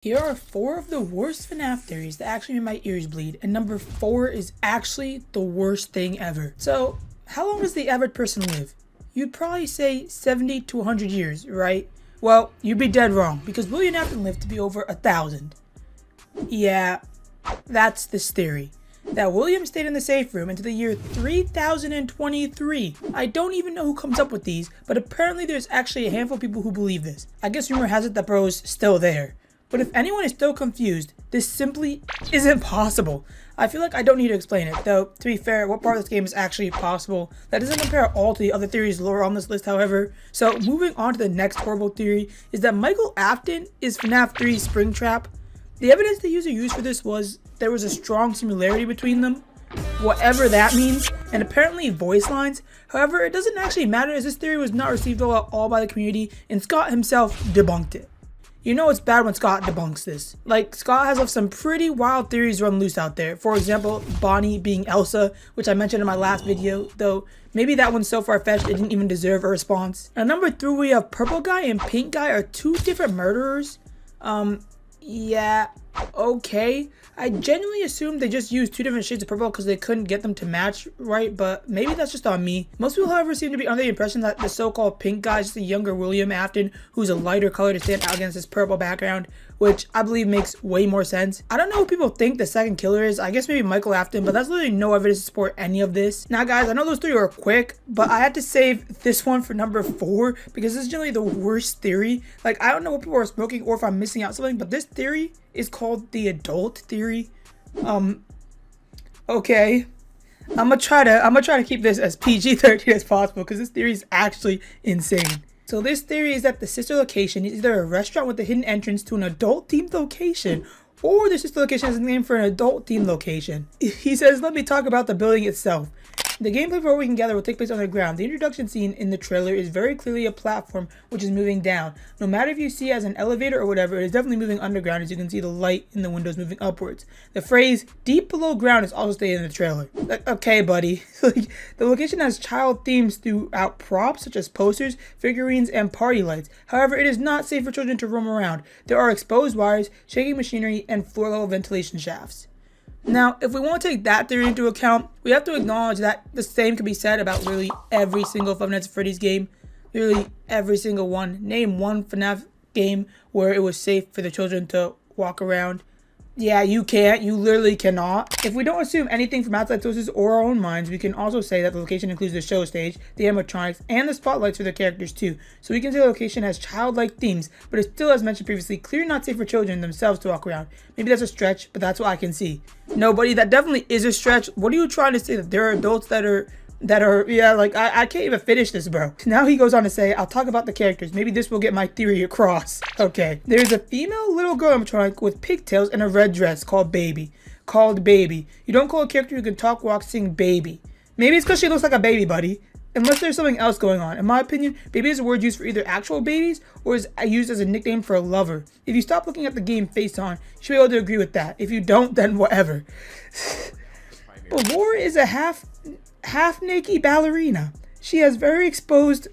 Here are 4 of the worst FNAF theories that actually made my ears bleed, and number 4 is actually the worst thing ever. So, how long does the average person live? You'd probably say 70 to 100 years, right? Well, you'd be dead wrong, because William Afton lived to be over 1,000. Yeah, that's this theory. That William stayed in the safe room until the year 3023. I don't even know who comes up with these, but apparently there's actually a handful of people who believe this. I guess rumor has it that bro's still there. But if anyone is still confused, this simply isn't possible. I feel like I don't need to explain it, though, to be fair, what part of this game is actually possible? That doesn't compare at all to the other theories lore on this list, however. So, moving on to the next horrible theory, is that Michael Afton is FNAF 3's Springtrap. The evidence the user used for this was there was a strong similarity between them, whatever that means, and apparently voice lines. However, it doesn't actually matter as this theory was not received well at all by the community, and Scott himself debunked it. You know it's bad when Scott debunks this. Like, Scott has left some pretty wild theories run loose out there. For example, Bonnie being Elsa, which I mentioned in my last video, though maybe that one's so far-fetched it didn't even deserve a response. Now, number 3, we have Purple Guy and Pink Guy are 2 different murderers. Yeah, okay. I genuinely assumed they just used 2 different shades of purple because they couldn't get them to match right, but maybe that's just on me. Most people, however, seem to be under the impression that the so-called pink guy is just a younger William Afton who's a lighter color to stand out against this purple background, which I believe makes way more sense. I don't know who people think the second killer is. I guess maybe Michael Afton, but that's literally no evidence to support any of this. Now guys, I know those 3 are quick, but I had to save this one for number 4 because this is generally the worst theory. Like, I don't know what people are smoking or if I'm missing out something, but this theory is called the adult theory. Okay. I'm gonna try to keep this as PG-13 as possible because this theory is actually insane. So this theory is that the sister location is either a restaurant with a hidden entrance to an adult-themed location, or the sister location is a name for an adult-themed location. He says, let me talk about the building itself. The gameplay for what we can gather will take place underground. The introduction scene in the trailer is very clearly a platform which is moving down. No matter if you see it as an elevator or whatever, it is definitely moving underground as you can see the light in the windows moving upwards. The phrase, deep below ground, is also stated in the trailer. Okay, buddy. The location has child themes throughout props such as posters, figurines, and party lights. However, it is not safe for children to roam around. There are exposed wires, shaking machinery, and floor-level ventilation shafts. Now, if we want to take that theory into account, we have to acknowledge that the same can be said about literally every single Five Nights at Freddy's game. Literally every single one. Name one FNAF game where it was safe for the children to walk around. Yeah, you can't. You literally cannot. If we don't assume anything from outside sources or our own minds, we can also say that the location includes the show stage, the animatronics, and the spotlights for the characters too. So we can say the location has childlike themes, but it's still, as mentioned previously, clearly not safe for children themselves to walk around. Maybe that's a stretch, but that's what I can see. No, buddy, that definitely is a stretch. What are you trying to say? That there are adults that are yeah, like, I can't even finish this, bro. Now he goes on to say, I'll talk about the characters. Maybe this will get my theory across. Okay. There's a female little girl animatronic with pigtails and a red dress called Baby. You don't call a character who can talk, walk, sing Baby. Maybe it's because she looks like a baby, buddy. Unless there's something else going on. In my opinion, baby is a word used for either actual babies or is used as a nickname for a lover. If you stop looking at the game face on, you should be able to agree with that. If you don't, then whatever. But Laura is a half-naked ballerina. She has very exposed...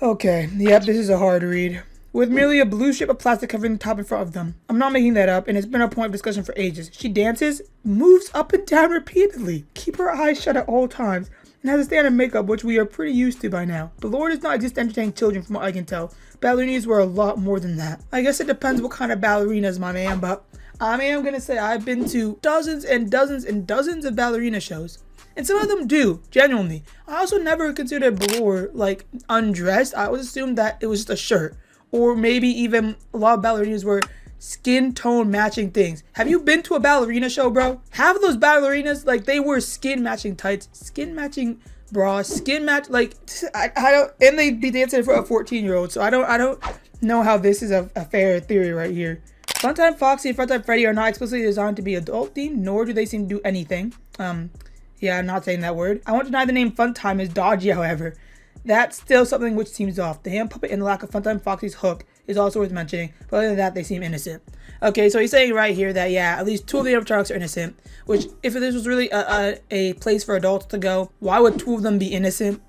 Okay, yep, this is a hard read. With merely a blue strip of plastic covering the top and front of them. I'm not making that up, and it's been a point of discussion for ages. She dances, moves up and down repeatedly, keep her eyes shut at all times, and has a standard makeup which we are pretty used to by now. The Lord does not exist to entertain children from what I can tell. Ballerinas were a lot more than that. I guess it depends what kind of ballerinas, my man, but I am gonna say I've been to dozens and dozens and dozens of ballerina shows. And some of them do, genuinely. I also never considered Blore, like, undressed. I always assumed that it was just a shirt. Or maybe even a lot of ballerinas were skin tone matching things. Have you been to a ballerina show, bro? Half of those ballerinas, like, they wear skin matching tights, skin matching bras, skin match, like, I don't, and they'd be dancing for a 14-year-old. So I don't know how this is a fair theory right here. Funtime Foxy and Funtime Freddy are not explicitly designed to be adult themed, nor do they seem to do anything. Yeah, I'm not saying that word. I won't deny the name Funtime is dodgy, however. That's still something which seems off. The hand puppet and the lack of Funtime Foxy's hook is also worth mentioning, but other than that, they seem innocent. Okay, so he's saying right here that, yeah, at least 2 of the animatronics are innocent, which, if this was really a place for adults to go, why would 2 of them be innocent?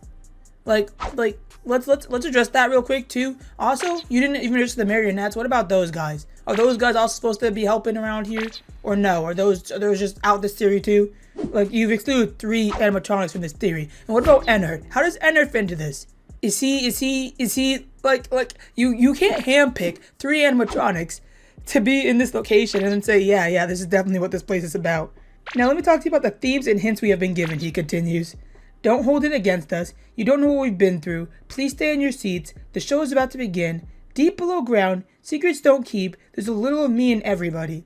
Like, let's address that real quick, too. Also, you didn't even address the marionettes. What about those guys? Are those guys also supposed to be helping around here? Or no? Are those just out this theory too? Like, you've excluded 3 animatronics from this theory. And what about Ennard? How does Ennard fit into this? Is he like you can't handpick 3 animatronics to be in this location and then say, yeah, this is definitely what this place is about. Now let me talk to you about the themes and hints we have been given, he continues. Don't hold it against us. You don't know what we've been through. Please stay in your seats. The show is about to begin. Deep below ground, secrets don't keep. There's a little of me in everybody.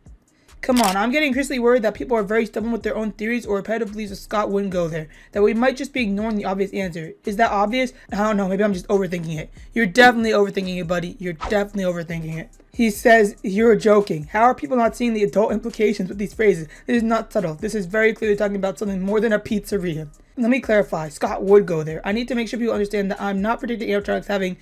Come on, I'm getting increasingly worried that people are very stubborn with their own theories or repetitive believes that Scott wouldn't go there. That we might just be ignoring the obvious answer. Is that obvious? I don't know, maybe I'm just overthinking it. You're definitely overthinking it, buddy. You're definitely overthinking it. He says, you're joking. How are people not seeing the adult implications with these phrases? This is not subtle. This is very clearly talking about something more than a pizzeria. Let me clarify. Scott would go there. I need to make sure people understand that I'm not predicting animatronics having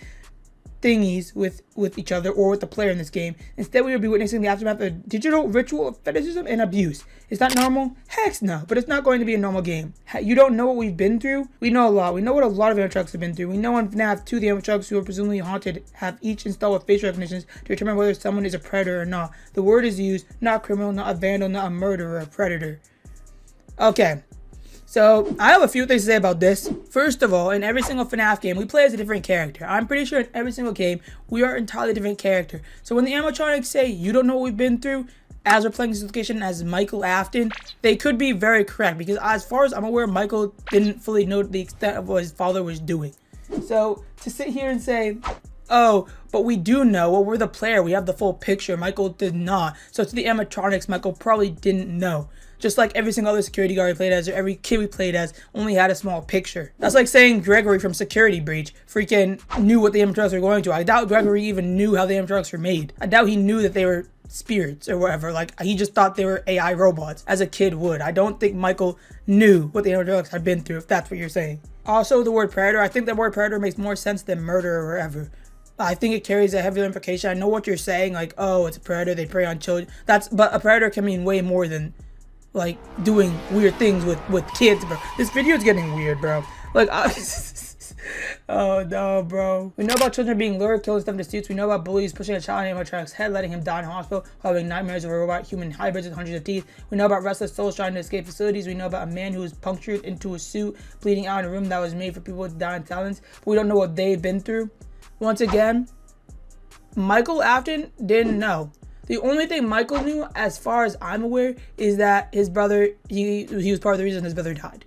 thingies with each other or with the player in this game. Instead, we will be witnessing the aftermath of digital ritual fetishism and abuse. Is that normal? Heck no, but it's not going to be a normal game. You don't know what we've been through? We know a lot. We know what a lot of animatronics have been through. We know on FnaF 2, the animatronics who are presumably haunted have each installed with facial recognitions to determine whether someone is a predator or not. The word is used, not criminal, not a vandal, not a murderer, a predator. Okay. So, I have a few things to say about this. First of all, in every single FNAF game, we play as a different character. I'm pretty sure in every single game, we are an entirely different character. So when the animatronics say, you don't know what we've been through, as we're playing this location as Michael Afton, they could be very correct. Because as far as I'm aware, Michael didn't fully know the extent of what his father was doing. So, to sit here and say, oh, but we do know, well, we're the player, we have the full picture. Michael did not. So to the animatronics, Michael probably didn't know. Just like every single other security guard we played as, or every kid we played as, only had a small picture. That's like saying Gregory from Security Breach freaking knew what the animatronics were going to. I doubt Gregory even knew how the animatronics were made. I doubt he knew that they were spirits or whatever. Like, he just thought they were AI robots, as a kid would. I don't think Michael knew what the animatronics had been through, if that's what you're saying. Also, the word predator, I think the word predator makes more sense than murderer or ever. I think it carries a heavier implication. I know what you're saying, like, oh, it's a predator, they prey on children. But a predator can mean way more than, like, doing weird things with kids, bro. This video is getting weird, bro. Like, oh no, bro. We know about children being lured, killed, and stuff in disputes. We know about bullies pushing a child in animatronic's head, letting him die in a hospital, having nightmares of robot-human hybrids with hundreds of teeth. We know about restless souls trying to escape facilities. We know about a man who was punctured into a suit, bleeding out in a room that was made for people with dying talents. But we don't know what they've been through. Once again, Michael Afton didn't know. The only thing Michael knew, as far as I'm aware, is that his brother, he was part of the reason his brother died.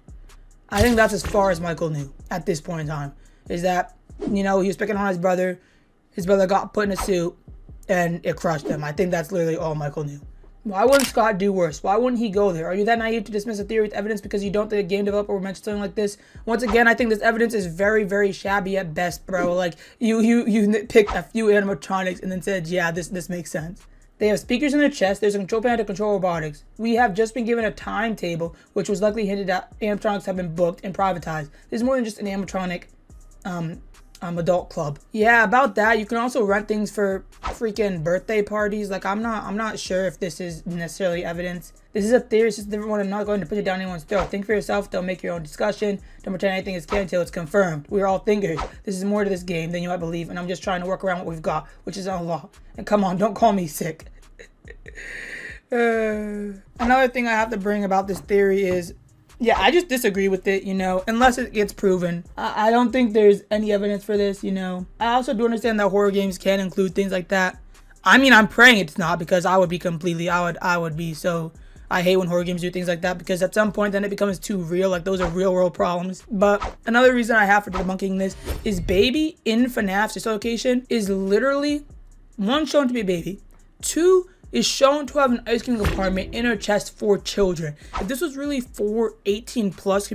I think that's as far as Michael knew at this point in time. Is that, you know, he was picking on his brother got put in a suit, and it crushed him. I think that's literally all Michael knew. Why wouldn't Scott do worse? Why wouldn't he go there? Are you that naive to dismiss a theory with evidence because you don't think a game developer would mention something like this? Once again, I think this evidence is very, very shabby at best, bro. Like, you picked a few animatronics and then said, yeah, this makes sense. They have speakers in their chest. There's a control panel to control robotics. We have just been given a timetable, which was likely hinted at animatronics have been booked and privatized. This is more than just an animatronic adult club. Yeah, about that, you can also rent things for freaking birthday parties. Like, I'm not sure if this is necessarily evidence. This is a theory, it's just a different one. I'm not going to put it down anyone's throat. Think for yourself, don't make your own discussion. Don't pretend anything is canon until it's confirmed. We're all thinkers. This is more to this game than you might believe, and I'm just trying to work around what we've got, which is a lot. And come on, don't call me sick. Another thing I have to bring about this theory is, yeah, I just disagree with it, you know, unless it gets proven. I don't think there's any evidence for this, you know. I also do understand that horror games can include things like that. I mean, I'm praying it's not, because I would be completely, I would be so, I hate when horror games do things like that, because at some point then it becomes too real, like those are real world problems. But another reason I have for debunking this is Baby in FNAF's sister location is literally, one, shown to be a baby, two, is shown to have an ice cream compartment in her chest for children. If this was really for 18 plus,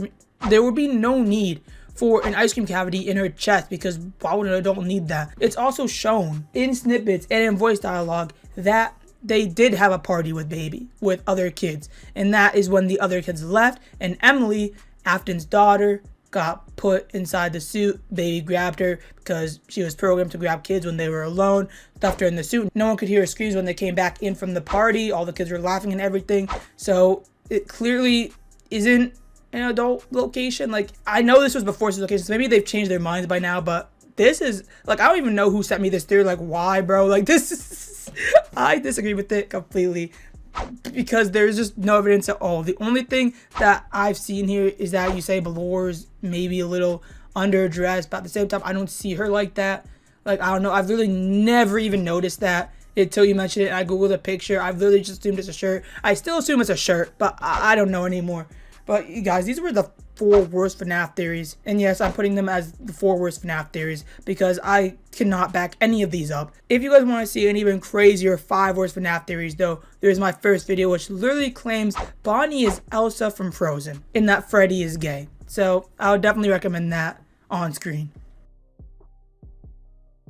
there would be no need for an ice cream cavity in her chest, because why would an adult need that? It's also shown in snippets and in voice dialogue that they did have a party with Baby, with other kids. And that is when the other kids left and Emily, Afton's daughter, got put inside the suit. Baby grabbed her because she was programmed to grab kids when they were alone, stuffed her in the suit. No one could hear her screams when they came back in from the party. All the kids were laughing and everything. So it clearly isn't an adult location. Like, I know this was before this location, so maybe they've changed their minds by now, but this is like, I don't even know who sent me this theory. Like, why, bro? Like, this is I disagree with it completely because there's just no evidence at all. The only thing that I've seen here is that you say Ballor's maybe a little underdressed, but at the same time, I don't see her like that. Like, I don't know. I've literally never even noticed that until you mentioned it. And I googled a picture. I've literally just assumed it's a shirt. I still assume it's a shirt, but I don't know anymore. But you guys, these were the 4 worst FNAF theories. And yes, I'm putting them as the 4 worst FNAF theories because I cannot back any of these up. If you guys want to see an even crazier 5 worst FNAF theories though, there's my first video which literally claims Bonnie is Elsa from Frozen and that Freddy is gay. So I would definitely recommend that on screen.